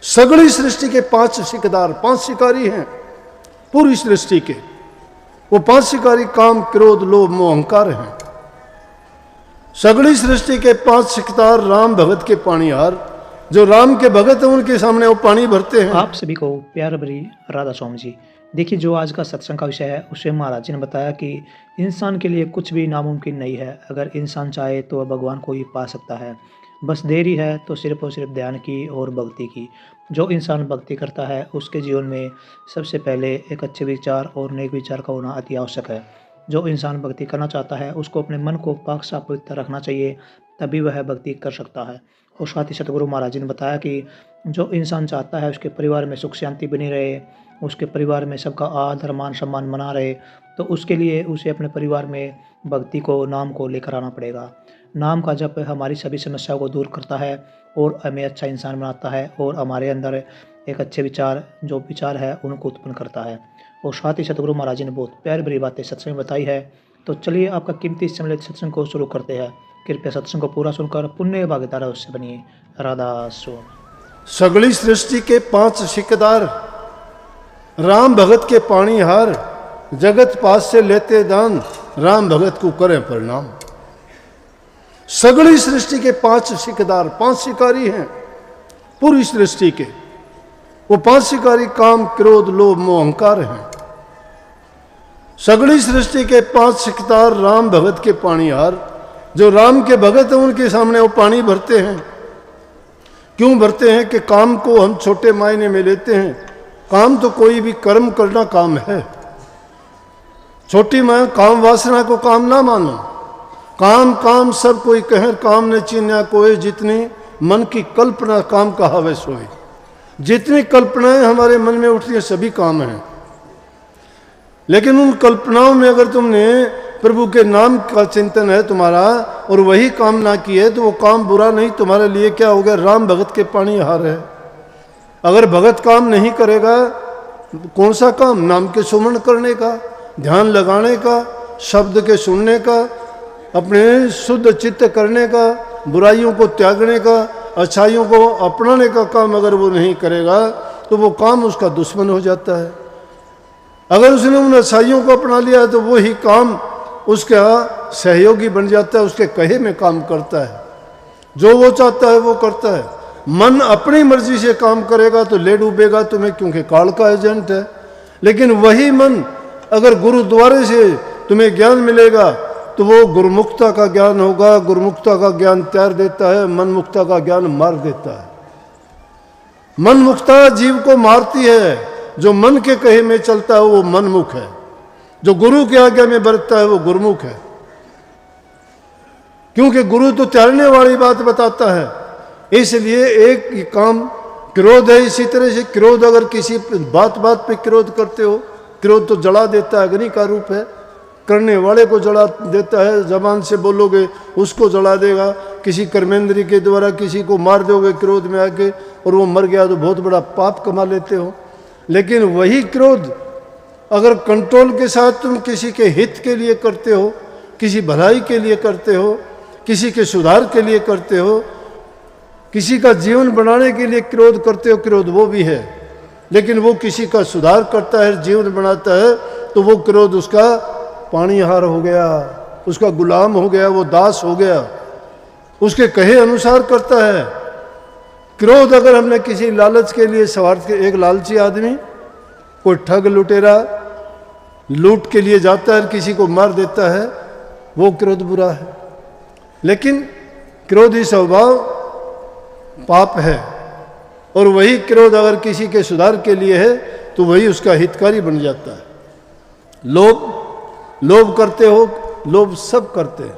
सगली सृष्टि के 5 शिकदार, 5 शिकारी हैं पूरी सृष्टि के। वो 5 शिकारी काम, क्रोध, लोभ, मोह, अहंकार हैं। सगली सृष्टि के 5 शिकदार राम भगत के पानीहार। जो राम के भगत हैं उनके सामने वो पानी भरते हैं। आप सभी को प्यार भरी राधा स्वामी जी। देखिए, जो आज का सत्संग का विषय है उसमें महाराज जी ने बताया कि इंसान के लिए कुछ भी नामुमकिन नहीं है। अगर इंसान चाहे तो वह भगवान को ही पा सकता है, बस देरी है तो सिर्फ और सिर्फ ध्यान की और भक्ति की। जो इंसान भक्ति करता है उसके जीवन में सबसे पहले एक अच्छे विचार और नेक विचार का होना अति आवश्यक है। जो इंसान भक्ति करना चाहता है उसको अपने मन को पाक साफ पवित्र रखना चाहिए, तभी वह भक्ति कर सकता है। और साथ ही सतगुरु महाराज जी ने बताया कि जो इंसान चाहता है उसके परिवार में सुख शांति बनी रहे, उसके परिवार में सबका आदर मान सम्मान बना रहे, तो उसके लिए उसे अपने परिवार में भक्ति को, नाम को लेकर आना पड़ेगा। नाम का जप हमारी सभी समस्याओं को दूर करता है और हमें अच्छा इंसान बनाता है और हमारे अंदर एक अच्छे विचार, जो विचार है उनको उत्पन्न करता है। और साथ ही सतगुरु महाराज जी ने बहुत प्यारी भरी बातें सत्संग में बताई है। तो चलिए आपका कीमती समय सत्संग को शुरू करते हैं। कृपया सत्संग को पूरा सुनकर पुण्य भागीदार उससे बनिए। राधा स्वामी। सगली सृष्टि के 5 शिकदार राम भगत के पानीहार। जगत पास से लेते दान, राम भगत को करें प्रणाम। सगली सृष्टि के 5 शिकदार, 5 शिकारी हैं पूरी सृष्टि के। वो 5 शिकारी काम, क्रोध, लोभ, मोह, अहंकार हैं। सगली सृष्टि के 5 शिकदार राम भगत के पानीहार। जो राम के भगत हैं उनके सामने वो पानी भरते हैं। क्यों भरते हैं? कि काम को हम छोटे मायने में लेते हैं। काम तो कोई भी कर्म करना काम है। छोटी माया काम वासना को काम ना मानो। काम काम सब कोई कहे, काम न चीन्या कोई। जितनी मन की कल्पना काम कहावे सोई। जितनी कल्पनाएं हमारे मन में उठती हैं सभी काम हैं। लेकिन उन कल्पनाओं में अगर तुमने प्रभु के नाम का चिंतन है तुम्हारा और वही काम ना किए तो वो काम बुरा नहीं, तुम्हारे लिए क्या हो गया? राम भगत के पानीहार है। अगर भगत काम नहीं करेगा, कौन सा काम? नाम के सुमरण करने का, ध्यान लगाने का, शब्द के सुनने का, अपने शुद्ध चित्त करने का, बुराइयों को त्यागने का, अच्छाइयों को अपनाने का काम अगर वो नहीं करेगा तो वो काम उसका दुश्मन हो जाता है। अगर उसने उन अच्छाइयों को अपना लिया तो वो ही काम उसका सहयोगी बन जाता है, उसके कहे में काम करता है। जो वो चाहता है वो करता है। मन अपनी मर्जी से काम करेगा तो ले डूबेगा तुम्हें, क्योंकि काल का एजेंट है। लेकिन वही मन अगर गुरुद्वारे से तुम्हें ज्ञान मिलेगा तो वो गुरुमुक्ता का ज्ञान होगा। गुरुमुक्ता का ज्ञान त्याग देता है, मनमुक्ता का ज्ञान मार देता है। मनमुक्ता जीव को मारती है। जो मन के कहे में चलता है वो मनमुख है। जो गुरु की आज्ञा में बरतता है वो गुरुमुख है। क्योंकि गुरु तो त्यागने वाली बात बताता है। इसलिए एक काम क्रोध है। इसी तरह से क्रोध, अगर किसी बात बात पे क्रोध करते हो, क्रोध तो जला देता है, अग्नि का रूप है। करने वाले को जला देता है। जबान से बोलोगे उसको जला देगा। किसी कर्मेंद्री के द्वारा किसी को मार दोगे क्रोध में आके और वो मर गया तो बहुत बड़ा पाप कमा लेते हो। लेकिन वही क्रोध अगर कंट्रोल के साथ तुम किसी के हित के लिए करते हो, किसी भलाई के लिए करते हो, किसी के सुधार के लिए करते हो, किसी का जीवन बनाने के लिए क्रोध करते हो, क्रोध वो भी है। लेकिन वो किसी का सुधार करता है, जीवन बनाता है, तो वो क्रोध उसका पानीहार हो गया, उसका गुलाम हो गया, वो दास हो गया, उसके कहे अनुसार करता है। क्रोध अगर हमने किसी लालच के लिए स्वार्थ के, एक लालची आदमी, कोई ठग लुटेरा लूट के लिए जाता है, किसी को मार देता है, वो क्रोध बुरा है। लेकिन क्रोधी स्वभाव पाप है। और वही क्रोध अगर किसी के सुधार के लिए है तो वही उसका हितकारी बन जाता है। लोभ करते हो, लोभ सब करते हैं।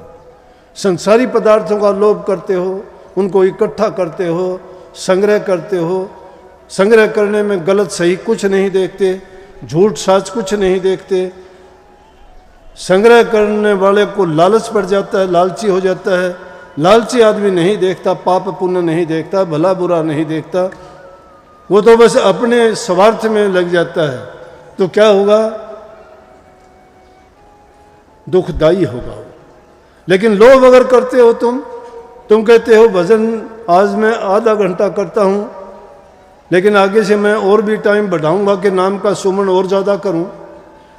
संसारी पदार्थों का लोभ करते हो, उनको इकट्ठा करते हो, संग्रह करते हो। संग्रह करने में गलत सही कुछ नहीं देखते, झूठ साच कुछ नहीं देखते। संग्रह करने वाले को लालच पड़ जाता है, लालची हो जाता है। लालची आदमी नहीं देखता, पाप पुण्य नहीं देखता, भला बुरा नहीं देखता। वो तो बस अपने स्वार्थ में लग जाता है। तो क्या होगा? दुखदाई होगा। लेकिन लोभ अगर करते हो तुम कहते हो भजन आज मैं आधा घंटा करता हूँ, लेकिन आगे से मैं और भी टाइम बढ़ाऊंगा कि नाम का सुमन और ज़्यादा करूं,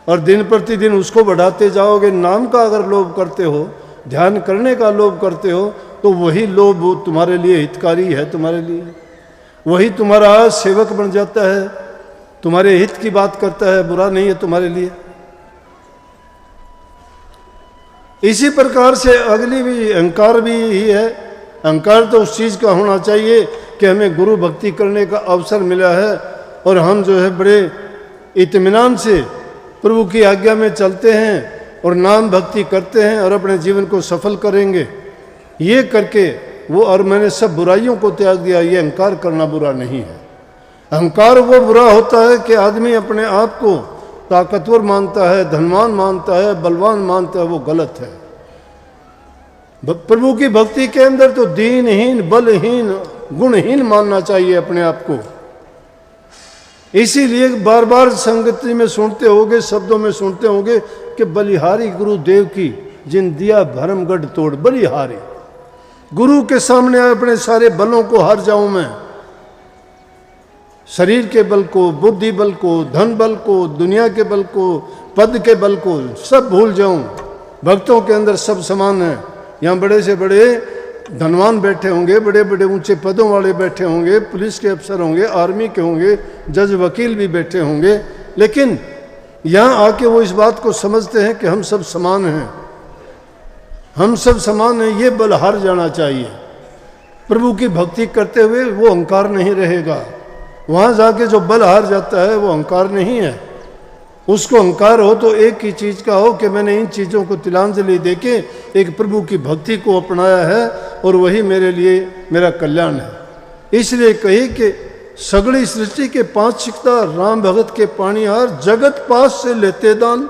और दिन प्रतिदिन उसको बढ़ाते जाओगे। नाम का अगर लोभ करते हो, ध्यान करने का लोभ करते हो, तो वही लोभ तुम्हारे लिए हितकारी है, तुम्हारे लिए वही तुम्हारा सेवक बन जाता है, तुम्हारे हित की बात करता है, बुरा नहीं है तुम्हारे लिए। इसी प्रकार से अगली भी अहंकार भी यही है। अहंकार तो उस चीज़ का होना चाहिए कि हमें गुरु भक्ति करने का अवसर मिला है और हम जो है बड़े इत्मीनान से प्रभु की आज्ञा में चलते हैं और नाम भक्ति करते हैं और अपने जीवन को सफल करेंगे। ये करके वो और मैंने सब बुराइयों को त्याग दिया, ये अहंकार करना बुरा नहीं है। अहंकार वो बुरा होता है कि आदमी अपने आप को ताकतवर मानता है, धनवान मानता है, बलवान मानता है, वो गलत है। प्रभु की भक्ति के अंदर तो दीनहीन, बलहीन, गुणहीन मानना चाहिए अपने आप को। इसीलिए बार बार संगति में सुनते होगे, शब्दों में सुनते होंगे कि बलिहारी गुरुदेव की जिन दिया भरमगढ़ तोड़। बलिहारी गुरु के सामने अपने सारे बलों को हार जाऊं मैं, शरीर के बल को, बुद्धि बल को, धन बल को, दुनिया के बल को, पद के बल को, सब भूल जाऊं। भक्तों के अंदर सब समान है। यहाँ बड़े से बड़े धनवान बैठे होंगे, बड़े बड़े ऊंचे पदों वाले बैठे होंगे, पुलिस के अफसर होंगे, आर्मी के होंगे, जज वकील भी बैठे होंगे, लेकिन यहाँ आके वो इस बात को समझते हैं कि हम सब समान हैं, हम सब समान हैं। ये बल हार जाना चाहिए। प्रभु की भक्ति करते हुए वो अहंकार नहीं रहेगा। वहाँ जाके जो बल हार जाता है वो अहंकार नहीं है। उसको अहंकार हो तो एक ही चीज़ का हो कि मैंने इन चीज़ों को तिलांजलि देके एक प्रभु की भक्ति को अपनाया है और वही मेरे लिए मेरा कल्याण है। इसलिए कही कि सगड़ी सृष्टि के पांच सिकता, राम भगत के पानीहार, जगत पास से लेते दान।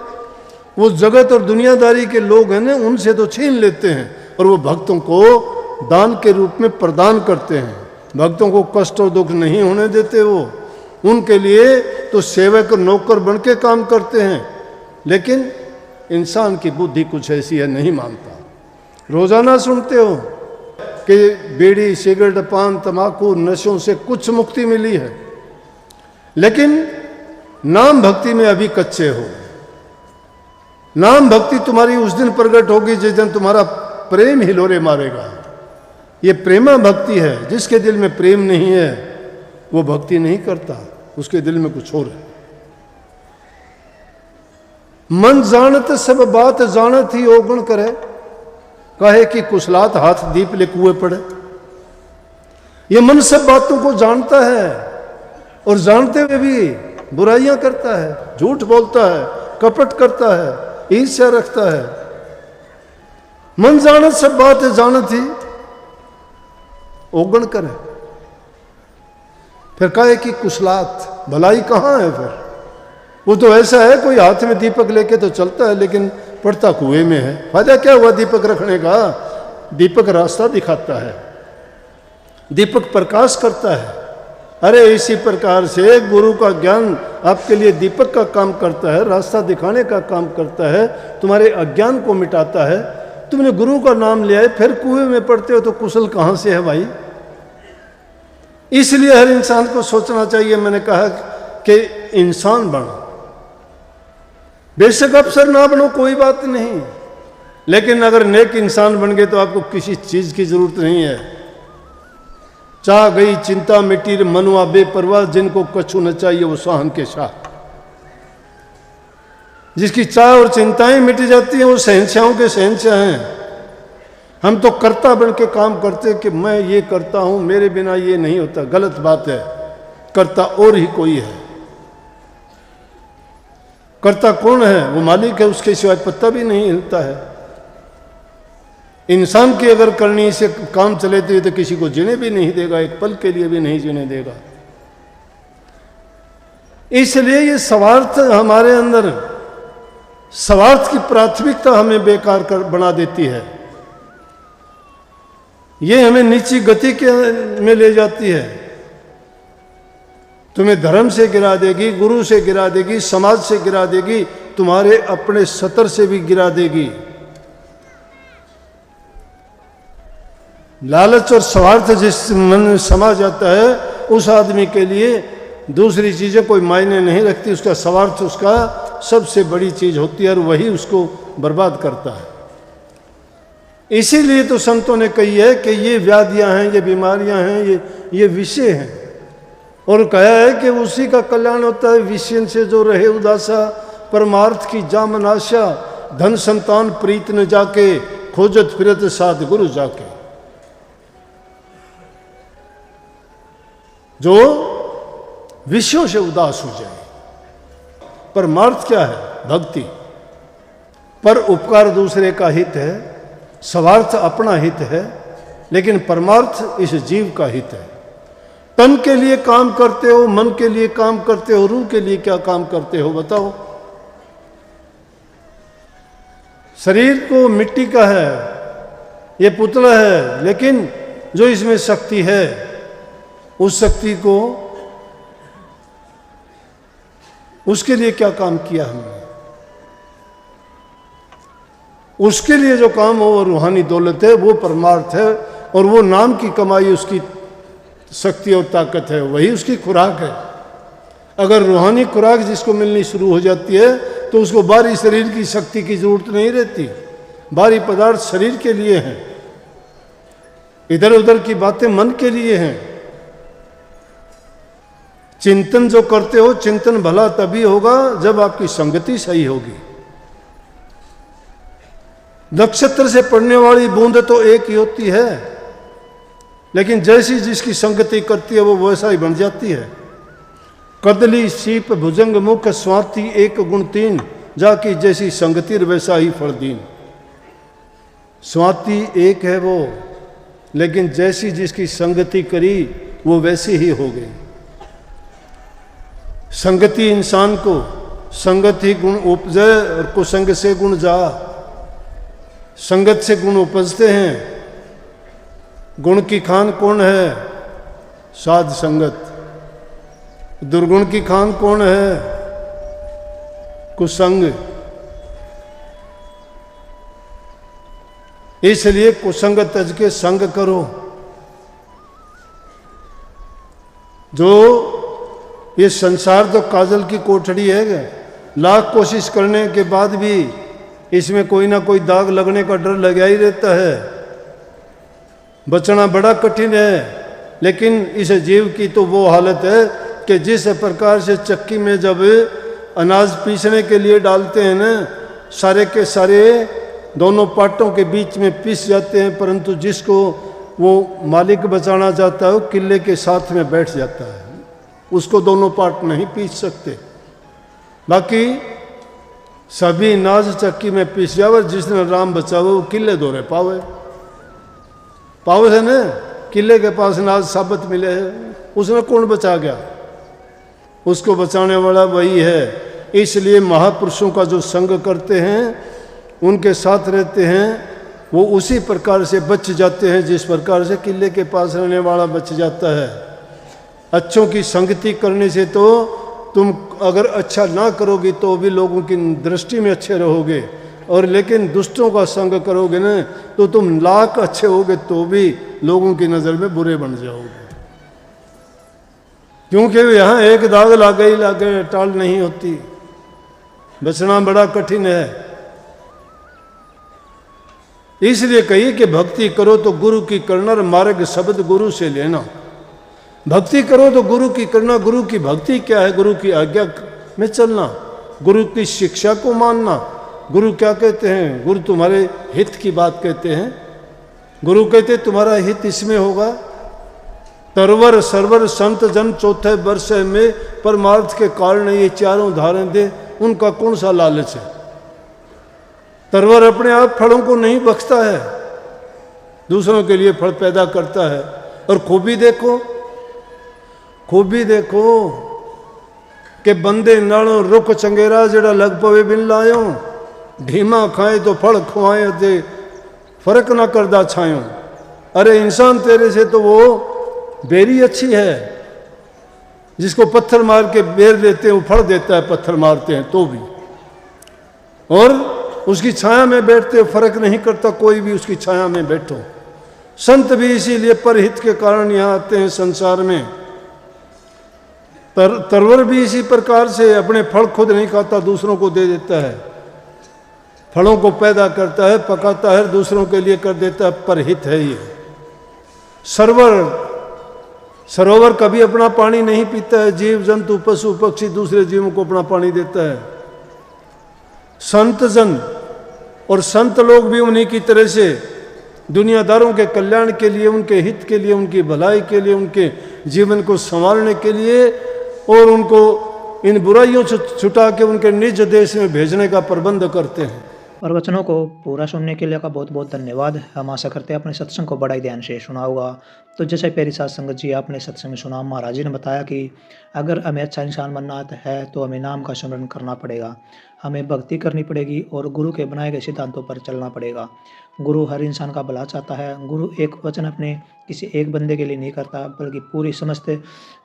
वो जगत और दुनियादारी के लोग हैं ना, उनसे तो छीन लेते हैं और वो भक्तों को दान के रूप में प्रदान करते हैं। भक्तों को कष्ट और दुख नहीं होने देते वो। उनके लिए तो सेवक नौकर बन के काम करते हैं, लेकिन इंसान की बुद्धि कुछ ऐसी है, नहीं मानता। रोजाना सुनते हो कि बीड़ी, सिगरेट, पान, तंबाकू, नशों से कुछ मुक्ति मिली है, लेकिन नाम भक्ति में अभी कच्चे हो। नाम भक्ति तुम्हारी उस दिन प्रकट होगी जिस दिन तुम्हारा प्रेम हिलोरे मारेगा। ये प्रेमा भक्ति है। जिसके दिल में प्रेम नहीं है वो भक्ति नहीं करता, उसके दिल में कुछ और है। मन जानत सब बात जानत ही ओगण करे, कहे कि कुशलात हाथ दीप ले कुएं पड़े। ये मन सब बातों को जानता है और जानते हुए भी बुराइयां करता है, झूठ बोलता है, कपट करता है, ईर्ष्या रखता है। मन जानत सब बात जानत ही ओगण करे। फिर कहे कि कुशलात, भलाई कहाँ है? फिर वो तो ऐसा है, कोई हाथ में दीपक लेके तो चलता है लेकिन पड़ता कुएं में है। फायदा क्या हुआ दीपक रखने का? दीपक रास्ता दिखाता है, दीपक प्रकाश करता है। अरे इसी प्रकार से गुरु का ज्ञान आपके लिए दीपक का काम करता है, रास्ता दिखाने का काम करता है, तुम्हारे अज्ञान को मिटाता है। तुमने गुरु का नाम लिया है, फिर कुएं में पड़ते हो तो कुशल कहाँ से है भाई? इसलिए हर इंसान को सोचना चाहिए, मैंने कहा कि इंसान बनो। बेशक अफसर ना बनो, कोई बात नहीं, लेकिन अगर नेक इंसान बन गए तो आपको किसी चीज की जरूरत नहीं है। चाह गई चिंता मिट्टी मनुआ बेपरवाह, जिनको कछु न चाहिए वो साहन के शाह। जिसकी चाह और चिंताएं मिट जाती हैं वो शहंशाहों के शहंशाह हैं। हम तो कर्ता बन के काम करते कि मैं ये करता हूं, मेरे बिना ये नहीं होता। गलत बात है। कर्ता और ही कोई है। कर्ता कौन है? वो मालिक है, उसके सिवाय पत्ता भी नहीं हिलता है। इंसान की अगर करनी से काम चले तो किसी को जीने भी नहीं देगा, एक पल के लिए भी नहीं जीने देगा। इसलिए ये स्वार्थ हमारे अंदर, स्वार्थ की प्राथमिकता हमें बेकार कर बना देती है। ये हमें नीची गति के में ले जाती है। तुम्हें धर्म से गिरा देगी, गुरु से गिरा देगी, समाज से गिरा देगी, तुम्हारे अपने सतर से भी गिरा देगी। लालच और स्वार्थ जिस मन में समा जाता है उस आदमी के लिए दूसरी चीज़ें कोई मायने नहीं रखती। उसका स्वार्थ उसका सबसे बड़ी चीज़ होती है और वही उसको बर्बाद करता है। इसीलिए तो संतों ने कही है कि ये व्याधियां हैं, ये बीमारियां हैं, ये विषय हैं, और कहा है कि उसी का कल्याण होता है विषय से जो रहे उदासा, परमार्थ की जामन आशा, धन संतान प्रीत न जाके, खोजत फिरत साध गुरु जाके। जो विषयों से उदास हो जाए। परमार्थ क्या है? भक्ति। पर उपकार दूसरे का हित है, स्वार्थ अपना हित है, लेकिन परमार्थ इस जीव का हित है। तन के लिए काम करते हो, मन के लिए काम करते हो, रूह के लिए क्या काम करते हो बताओ? शरीर को मिट्टी का है, ये पुतला है, लेकिन जो इसमें शक्ति है उस शक्ति को, उसके लिए क्या काम किया हमने? उसके लिए जो काम हो वो रूहानी दौलत है, वो परमार्थ है, और वो नाम की कमाई उसकी शक्ति और ताकत है, वही उसकी खुराक है। अगर रूहानी खुराक जिसको मिलनी शुरू हो जाती है तो उसको बाहरी शरीर की शक्ति की जरूरत नहीं रहती। बाहरी पदार्थ शरीर के लिए हैं, इधर उधर की बातें मन के लिए हैं। चिंतन जो करते हो, चिंतन भला तभी होगा जब आपकी संगति सही होगी। नक्षत्र से पड़ने वाली बूंद तो एक ही होती है, लेकिन जैसी जिसकी संगति करती है वो वैसा ही बन जाती है। कदली सीप भुजंग मुख स्वाति एक गुण तीन, जाकी जैसी संगति वैसा ही फल दीन। स्वाति एक है वो, लेकिन जैसी जिसकी संगति करी वो वैसी ही हो गई। संगति इंसान को, संगत ही गुण उपजे और कुसंग से गुण जा। संगत से गुण उपजते हैं। गुण की खान कौन है? साध संगत। दुर्गुण की खान कौन है? कुसंग। इसलिए कुसंग तज के संग करो। जो ये संसार तो काजल की कोठड़ी है, लाख कोशिश करने के बाद भी इसमें कोई ना कोई दाग लगने का डर लगा ही रहता है। बचना बड़ा कठिन है, लेकिन इस जीव की तो वो हालत है कि जिस प्रकार से चक्की में जब अनाज पीसने के लिए डालते हैं ना, सारे के सारे दोनों पाटों के बीच में पीस जाते हैं, परंतु जिसको वो मालिक बचाना चाहता है वो किले के साथ में बैठ जाता है, उसको दोनों पार्ट नहीं पीस सकते। बाकी सभी अनाज चक्की में पीस जावे, जिसने राम बचावे वो किले दौरे पावे। पावे है ना, किले के पास अनाज साबित मिले है, उसने कौन बचा गया? उसको बचाने वाला वही है। इसलिए महापुरुषों का जो संग करते हैं, उनके साथ रहते हैं, वो उसी प्रकार से बच जाते हैं जिस प्रकार से किले के पास रहने वाला बच जाता है। अच्छों की संगति करने से तो तुम अगर अच्छा ना करोगे तो भी लोगों की दृष्टि में अच्छे रहोगे, और लेकिन दुष्टों का संग करोगे ना तो तुम लाख अच्छे होगे तो भी लोगों की नज़र में बुरे बन जाओगे। क्योंकि यहाँ एक दाग लागे टाल नहीं होती। बचना बड़ा कठिन है। इसलिए कही कि भक्ति करो तो गुरु की करना, और मार्ग शब्द गुरु से लेना। भक्ति करो तो गुरु की करना। गुरु की भक्ति क्या है? गुरु की आज्ञा में चलना, गुरु की शिक्षा को मानना। गुरु क्या कहते हैं? गुरु तुम्हारे हित की बात कहते हैं। गुरु कहते तुम्हारा हित इसमें होगा। तरवर सरवर संत जन चौथे वर्ष में परमार्थ के कारण ये चारों उदाहरण दे, उनका कौन सा लालच है? तरवर अपने आप फलों को नहीं बख्शता है, दूसरों के लिए फल पैदा करता है। और खूबी देखो, खूबी देखो कि बंदे नालों रुख चंगेरा जड़ा लग पवे बिन लायो, ढीमा खाए तो फल खुआए दे फर्क ना करदा छायो। अरे इंसान तेरे से तो वो बेरी अच्छी है, जिसको पत्थर मार के बेर देते हैं वो फल देता है, पत्थर मारते हैं तो भी, और उसकी छाया में बैठते फर्क नहीं करता कोई भी, उसकी छाया में बैठो। संत भी इसीलिए परहित के कारण यहाँ आते हैं संसार में, तरवर भी इसी प्रकार से अपने फल खुद नहीं खाता, दूसरों को दे देता है। फलों को पैदा करता है, पकाता है, दूसरों के लिए कर देता है, परहित है ये। सरोवर कभी अपना पानी नहीं पीता है, जीव जंतु पशु पक्षी दूसरे जीवों को अपना पानी देता है। संत जन और संत लोग भी उन्हीं की तरह से दुनियादारों के कल्याण के लिए, उनके हित के लिए, उनकी भलाई के लिए, उनके जीवन को संवारने के लिए और उनको इन बुराइयों से छुटा के उनके निज देश में भेजने का प्रबंध करते हैं। और वचनों को पूरा सुनने के लिए का बहुत बहुत धन्यवाद। हम आशा करते हैं अपने सत्संग को बड़ा ही ध्यान से सुना होगा। तो जैसे प्यारी साथ संगत जी, आपने सत्संग में सुना, महाराज जी ने बताया कि अगर हमें अच्छा इंसान बनना है तो हमें नाम का स्मरण करना पड़ेगा, हमें भक्ति करनी पड़ेगी और गुरु के बनाए गए सिद्धांतों पर चलना पड़ेगा। गुरु हर इंसान का भला चाहता है। गुरु एक वचन अपने किसी एक बंदे के लिए नहीं करता, बल्कि पूरी समस्त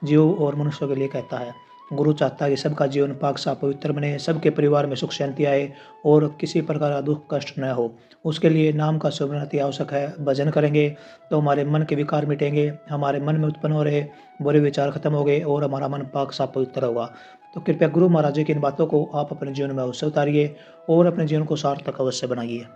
जीव और मनुष्यों के लिए कहता है। गुरु चाहता है कि सबका जीवन पाक साफ पवित्र बने, सबके परिवार में सुख शांति आए और किसी प्रकार का दुख कष्ट न हो। उसके लिए नाम का सुमरन अति आवश्यक है। भजन करेंगे तो हमारे मन के विकार मिटेंगे, हमारे मन में उत्पन्न हो रहे बुरे विचार खत्म हो गए और हमारा मन पाक साफ पवित्र होगा। तो कृपया गुरु महाराज जी की इन बातों को आप अपने जीवन में अवश्य उतारिए और अपने जीवन को सार्थक अवश्य बनाइए।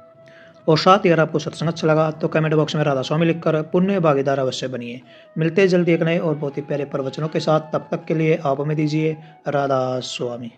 और साथ ही अगर आपको सत्संग अच्छा लगा तो कमेंट बॉक्स में राधा स्वामी लिखकर पुण्य भागीदार अवश्य बनिए। मिलते हैं जल्दी एक नए और बहुत ही प्यारे प्रवचनों के साथ। तब तक के लिए आप हमें दीजिए राधा स्वामी।